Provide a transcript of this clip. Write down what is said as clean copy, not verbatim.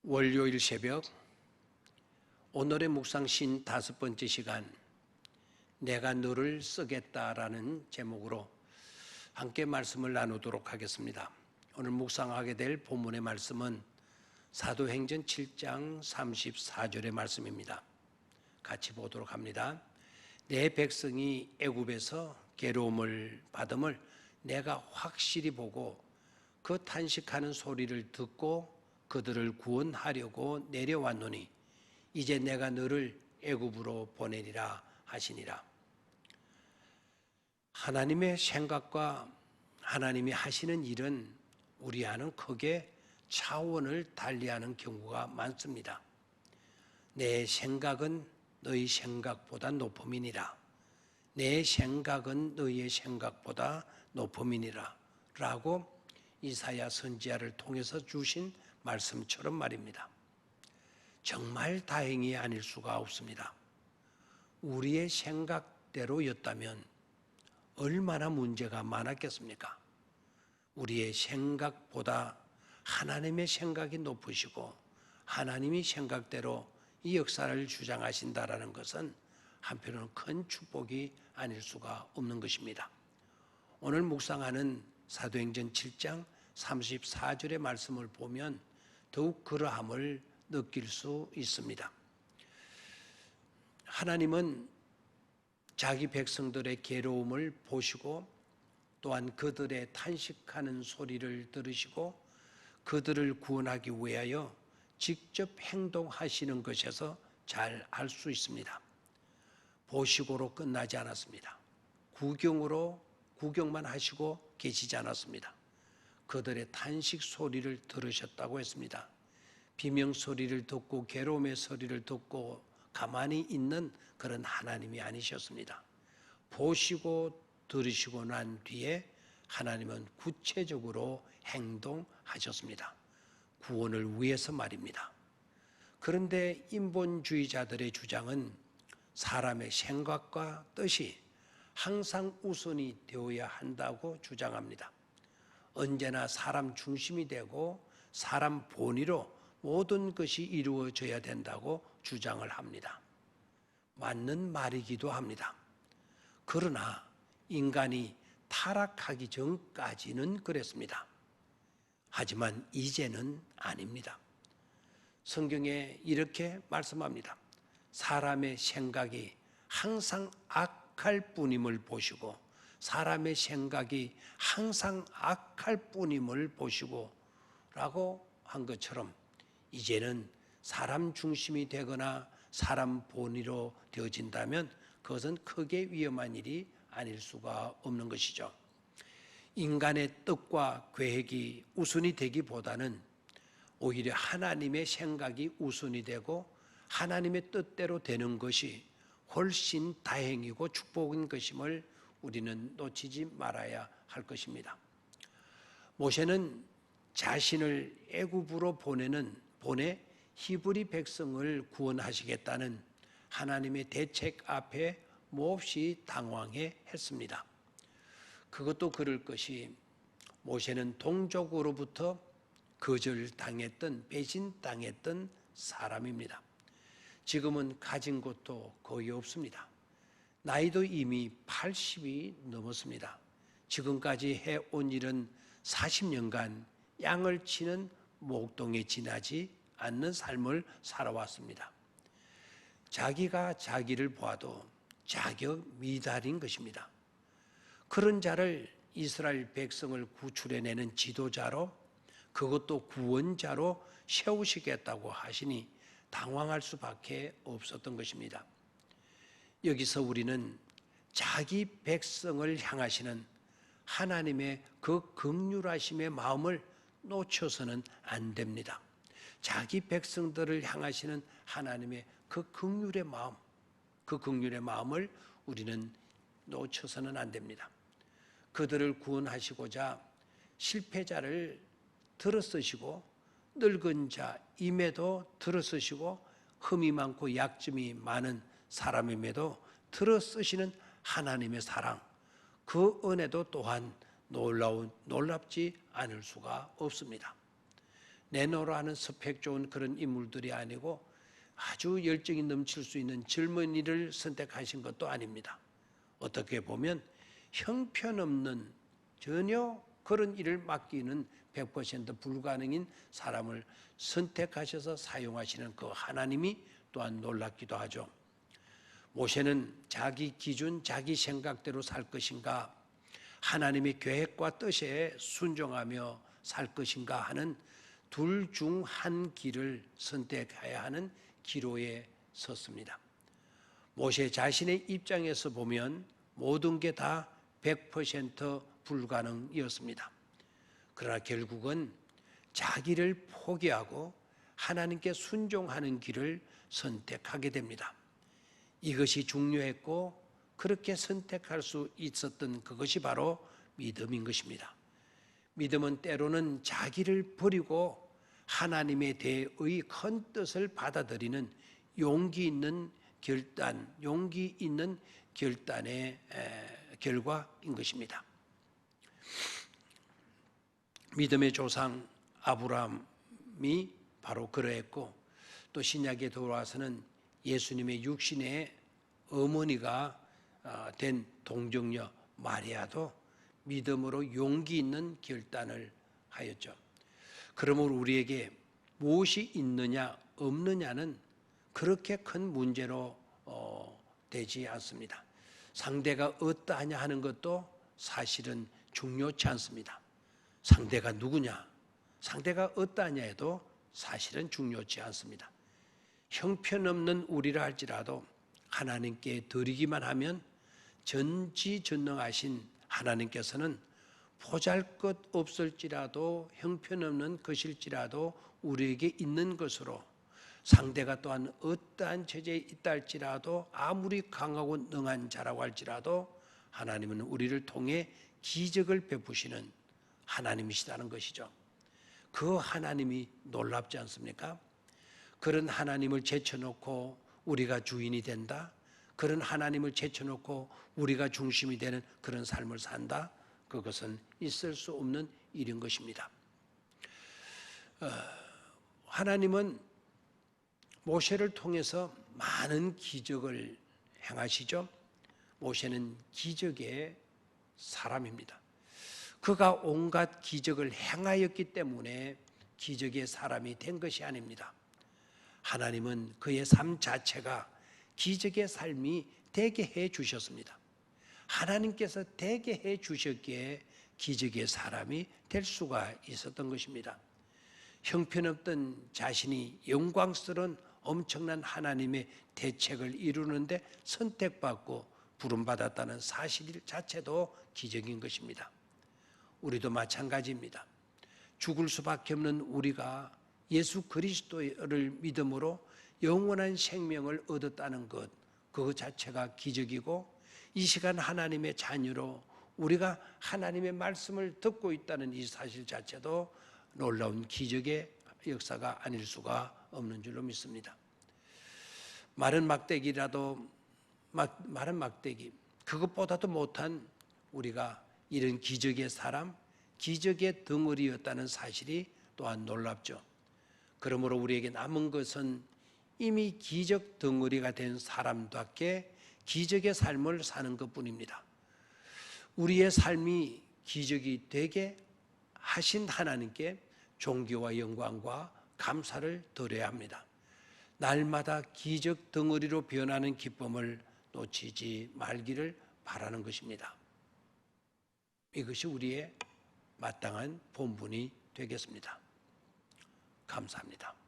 월요일 새벽 오늘의 묵상신 5번째 시간, 내가 너를 쓰겠다라는 제목으로 함께 말씀을 나누도록 하겠습니다. 오늘 묵상하게 될 본문의 말씀은 사도행전 7장 34절의 말씀입니다. 같이 보도록 합니다. 내 백성이 애굽에서 괴로움을 받음을 내가 확실히 보고 그 탄식하는 소리를 듣고 그들을 구원하려고 내려왔노니 이제 내가 너를 애굽으로 보내리라 하시니라. 하나님의 생각과 하나님이 하시는 일은 우리와는 크게 차원을 달리하는 경우가 많습니다. 내 생각은 너희 생각보다 높음이니라. 내 생각은 너희의 생각보다 높음이니라 라고 이사야 선지자를 통해서 주신 말씀처럼 말입니다. 정말 다행이 아닐 수가 없습니다. 우리의 생각대로였다면 얼마나 문제가 많았겠습니까? 우리의 생각보다 하나님의 생각이 높으시고 하나님이 생각대로 이 역사를 주장하신다라는 것은 한편으로는 큰 축복이 아닐 수가 없는 것입니다. 오늘 묵상하는 사도행전 7장 34절의 말씀을 보면 더욱 그러함을 느낄 수 있습니다. 하나님은 자기 백성들의 괴로움을 보시고 또한 그들의 탄식하는 소리를 들으시고 그들을 구원하기 위하여 직접 행동하시는 것에서 잘 알 수 있습니다. 보시고로 끝나지 않았습니다. 구경만 하시고 계시지 않았습니다. 그들의 탄식 소리를 들으셨다고 했습니다. 비명 소리를 듣고 괴로움의 소리를 듣고 가만히 있는 그런 하나님이 아니셨습니다. 보시고 들으시고 난 뒤에 하나님은 구체적으로 행동하셨습니다. 구원을 위해서 말입니다. 그런데 인본주의자들의 주장은 사람의 생각과 뜻이 항상 우선이 되어야 한다고 주장합니다. 언제나 사람 중심이 되고 사람 본의로 모든 것이 이루어져야 된다고 주장을 합니다. 맞는 말이기도 합니다. 그러나 인간이 타락하기 전까지는 그랬습니다. 하지만 이제는 아닙니다. 성경에 이렇게 말씀합니다. 사람의 생각이 항상 악할 뿐임을 보시고 사람의 생각이 항상 악할 뿐임을 보시고 라고 한 것처럼 이제는 사람 중심이 되거나 사람 본의로 되어진다면 그것은 크게 위험한 일이 아닐 수가 없는 것이죠. 인간의 뜻과 계획이 우선이 되기보다는 오히려 하나님의 생각이 우선이 되고 하나님의 뜻대로 되는 것이 훨씬 다행이고 축복인 것임을 우리는 놓치지 말아야 할 것입니다. 모세는 자신을 애굽으로 보내 히브리 백성을 구원하시겠다는 하나님의 대책 앞에 몹시 당황해 했습니다. 그것도 그럴 것이 모세는 동족으로부터 거절당했던 배신당했던 사람입니다. 지금은 가진 것도 거의 없습니다. 나이도 이미 80이 넘었습니다. 지금까지 해온 일은 40년간 양을 치는 목동에 지나지 않는 삶을 살아왔습니다. 자기가 자기를 보아도 자격 미달인 것입니다. 그런 자를 이스라엘 백성을 구출해내는 지도자로 그것도 구원자로 세우시겠다고 하시니 당황할 수밖에 없었던 것입니다. 여기서 우리는 자기 백성을 향하시는 하나님의 그 긍휼하심의 마음을 놓쳐서는 안 됩니다. 자기 백성들을 향하시는 하나님의 그 긍휼의 마음을 우리는 놓쳐서는 안 됩니다. 그들을 구원하시고자 실패자를 들어쓰시고 늙은 자임에도 들어쓰시고 흠이 많고 약점이 많은 사람임에도 들어쓰시는 하나님의 사랑, 그 은혜도 또한 놀랍지 않을 수가 없습니다. 내노라 하는 스펙 좋은 그런 인물들이 아니고 아주 열정이 넘칠 수 있는 젊은이를 선택하신 것도 아닙니다. 어떻게 보면 형편없는 전혀 그런 일을 맡기는 100% 불가능인 사람을 선택하셔서 사용하시는 그 하나님이 또한 놀랍기도 하죠. 모세는 자기 기준, 자기 생각대로 살 것인가, 하나님의 계획과 뜻에 순종하며 살 것인가 하는 둘 중 한 길을 선택해야 하는 기로에 섰습니다. 모세 자신의 입장에서 보면 모든 게 다 100% 불가능이었습니다. 그러나 결국은 자기를 포기하고 하나님께 순종하는 길을 선택하게 됩니다. 이것이 중요했고 그렇게 선택할 수 있었던 그것이 바로 믿음인 것입니다. 믿음은 때로는 자기를 버리고 하나님에 대의 큰 뜻을 받아들이는 용기 있는 결단의 결과인 것입니다. 믿음의 조상 아브라함이 바로 그러했고, 또 신약에 돌아와서는 예수님의 육신의 어머니가 된 동정녀 마리아도 믿음으로 용기 있는 결단을 하였죠. 그러므로 우리에게 무엇이 있느냐 없느냐는 그렇게 큰 문제로 되지 않습니다. 상대가 어떠하냐 하는 것도 사실은 중요치 않습니다. 상대가 누구냐, 상대가 어떠하냐 해도 사실은 중요치 않습니다. 형편없는 우리라 할지라도 하나님께 드리기만 하면 전지전능하신 하나님께서는 보잘것없을지라도 형편없는 것일지라도 우리에게 있는 것으로, 상대가 또한 어떠한 처지에 있다 할지라도 아무리 강하고 능한 자라고 할지라도 하나님은 우리를 통해 기적을 베푸시는 하나님이시다는 것이죠. 그 하나님이 놀랍지 않습니까? 그런 하나님을 제쳐놓고 우리가 주인이 된다, 그런 하나님을 제쳐놓고 우리가 중심이 되는 그런 삶을 산다, 그것은 있을 수 없는 일인 것입니다. 하나님은 모세를 통해서 많은 기적을 행하시죠. 모세는 기적의 사람입니다. 그가 온갖 기적을 행하였기 때문에 기적의 사람이 된 것이 아닙니다. 하나님은 그의 삶 자체가 기적의 삶이 되게 해 주셨습니다. 하나님께서 되게 해 주셨기에 기적의 사람이 될 수가 있었던 것입니다. 형편없던 자신이 영광스러운 엄청난 하나님의 대책을 이루는데 선택받고 부름받았다는 사실 자체도 기적인 것입니다. 우리도 마찬가지입니다. 죽을 수밖에 없는 우리가 예수 그리스도를 믿음으로 영원한 생명을 얻었다는 것, 그 자체가 기적이고, 이 시간 하나님의 자녀로 우리가 하나님의 말씀을 듣고 있다는 이 사실 자체도 놀라운 기적의 역사가 아닐 수가 없는 줄로 믿습니다. 마른 막대기, 그것보다도 못한 우리가 이런 기적의 사람, 기적의 덩어리였다는 사실이 또한 놀랍죠. 그러므로 우리에게 남은 것은 이미 기적 덩어리가 된 사람답게 기적의 삶을 사는 것뿐입니다. 우리의 삶이 기적이 되게 하신 하나님께 존귀와 영광과 감사를 드려야 합니다. 날마다 기적 덩어리로 변하는 기쁨을 놓치지 말기를 바라는 것입니다. 이것이 우리의 마땅한 본분이 되겠습니다. 감사합니다.